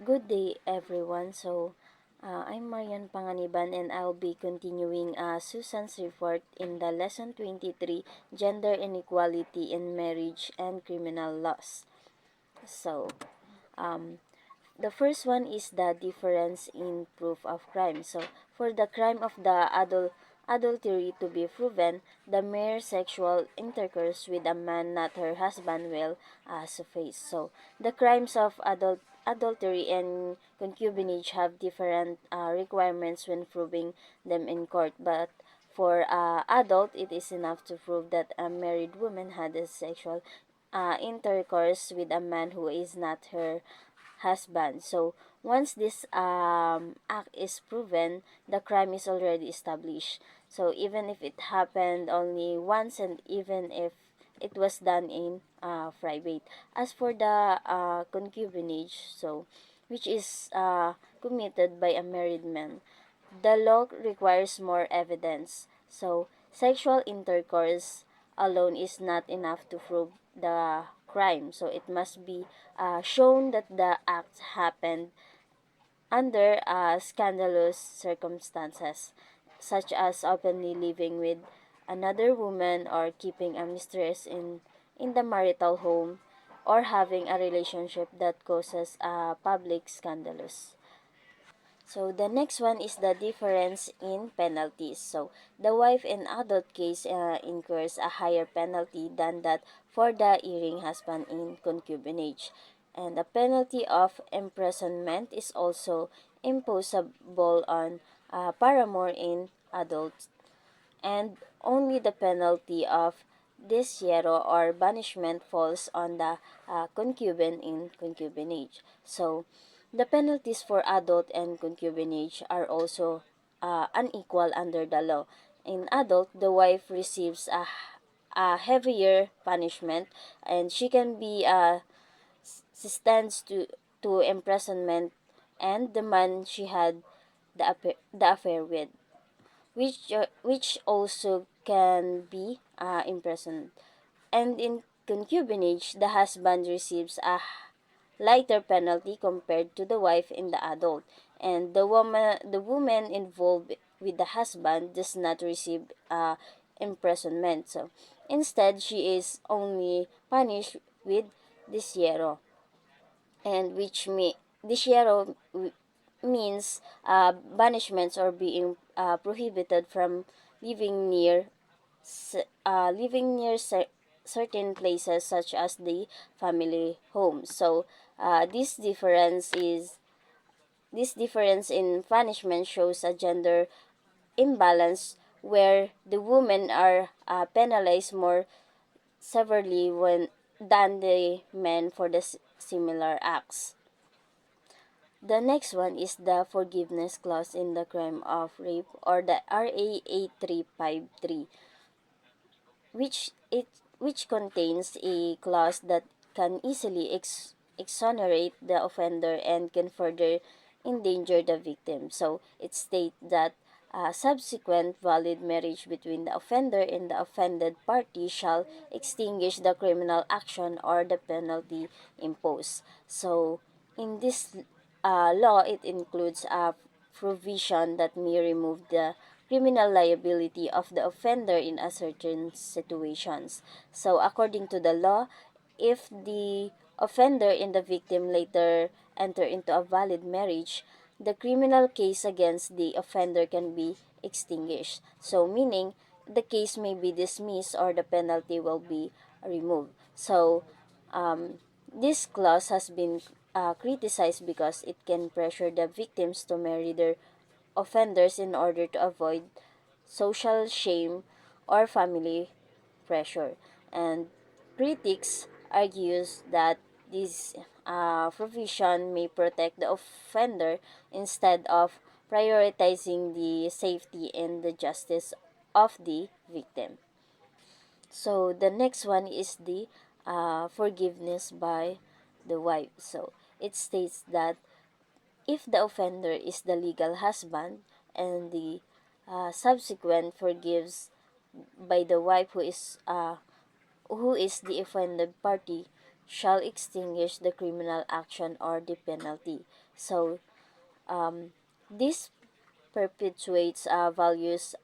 Good day, everyone. I'm Marian Panganiban, and I'll be continuing Susan's report in the Lesson 23, Gender Inequality in Marriage and Criminal Laws. So, um, the first one is the difference in proof of crime. So, for the crime of the adultery to be proven, the mere sexual intercourse with a man not her husband will suffice. So, the crimes of adultery and concubinage have different requirements when proving them in court, but for adult, it is enough to prove that a married woman had a sexual intercourse with a man who is not her husband. So once this act is proven, the crime is already established. So even if it happened only once, and even if it was done in private. As for the concubinage, so which is committed by a married man, the law requires more evidence. So sexual intercourse alone is not enough to prove the crime. So it must be shown that the act happened under scandalous circumstances, such as openly living with another woman or keeping a mistress in the marital home or having a relationship that causes public scandalous. So the next one is the difference in penalties. So the wife in adult case incurs a higher penalty than that for the erring husband in concubinage. And the penalty of imprisonment is also imposable on paramour in adults, and only the penalty of desiero or banishment falls on the concubine in concubinage. So, the penalties for adult and concubinage are also unequal under the law. In adult, the wife receives a heavier punishment, and she can be sentenced to imprisonment and the man she had the affair with, which also can be imprisoned. And in concubinage, the husband receives a lighter penalty compared to the wife in the adult, and the woman involved with the husband does not receive imprisonment. So instead, she is only punished with desiero, and desiero means banishments or being prohibited from living near certain places such as the family home. So this difference in punishment shows a gender imbalance where the women are penalized more severely than the men for the similar acts. The next one is the forgiveness clause in the crime of rape, or the RA 8353, which it which contains a clause that can easily exonerate the offender and can further endanger the victim. So it states that subsequent valid marriage between the offender and the offended party shall extinguish the criminal action or the penalty imposed. So in this law, it includes a provision that may remove the criminal liability of the offender in a certain situations. So according to the law, if the offender and the victim later enter into a valid marriage, the criminal case against the offender can be extinguished. So meaning the case may be dismissed or the penalty will be removed. So this clause has been criticized because it can pressure the victims to marry their offenders in order to avoid social shame or family pressure. And critics argues that this provision may protect the offender instead of prioritizing the safety and the justice of the victim. So the next one is the forgiveness by the wife. So it states that if the offender is the legal husband and the subsequent forgives by the wife who is the offended party, shall extinguish the criminal action or the penalty. So, this perpetuates values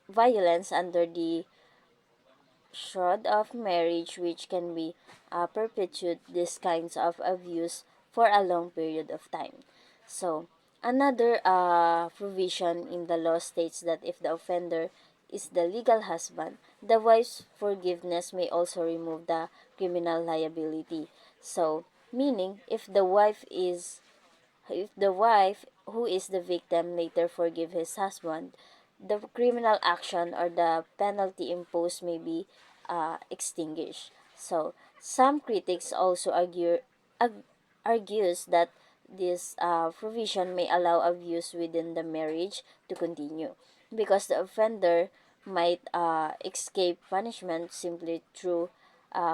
violence under the shroud of marriage, which can be perpetuate these kinds of abuse for a long period of time. So, another provision in the law states that if the offender is the legal husband, the wife's forgiveness may also remove the criminal liability. So, meaning if the wife who is the victim later forgive his husband, the criminal action or the penalty imposed may be extinguished. So, some critics also argues that this provision may allow abuse within the marriage to continue because the offender might escape punishment simply through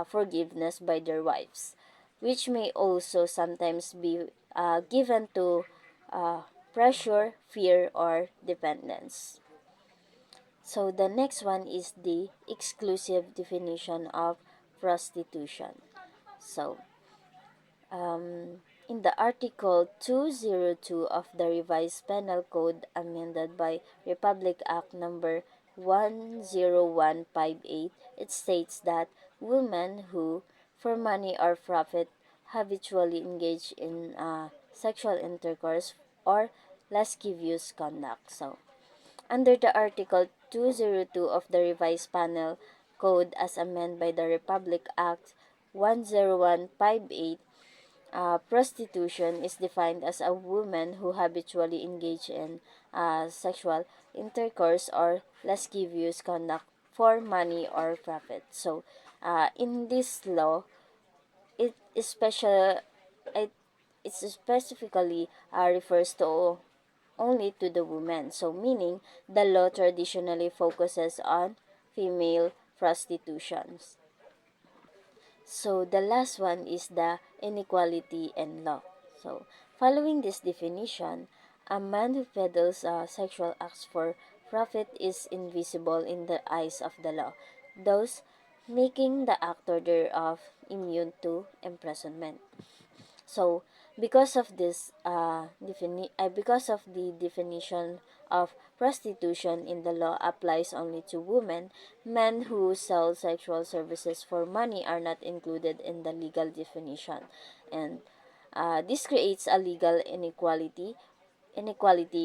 forgiveness by their wives, which may also sometimes be given to uh, pressure, fear, or dependence. So the next one is the exclusive definition of prostitution. So, in the Article 202 of the Revised Penal Code amended by Republic Act number 10158, it states that women who, for money or profit, habitually engage in sexual intercourse or lascivious conduct. So, under the Article 202 of the Revised Penal Code as amended by the Republic Act 10158, prostitution is defined as a woman who habitually engage in sexual intercourse or lascivious conduct for money or profit. So, in this law, it is it, it specifically refers to only to the woman. So, meaning the law traditionally focuses on female prostitutions. So, the last one is the inequality and law. So, following this definition, a man who peddles sexual acts for profit is invisible in the eyes of the law, thus making the actor thereof immune to imprisonment. So, because of the definition of prostitution in the law applies only to women, men who sell sexual services for money are not included in the legal definition, and this creates a legal inequality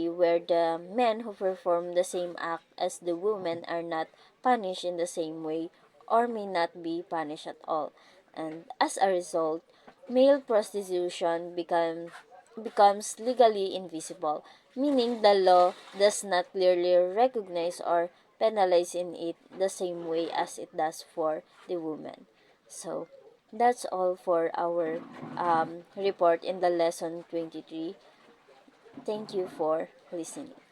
where the men who perform the same act as the women are not punished in the same way or may not be punished at all. And as a result, male prostitution becomes legally invisible, meaning the law does not clearly recognize or penalize in it the same way as it does for the woman. So, that's all for our report in the lesson 23. Thank you for listening.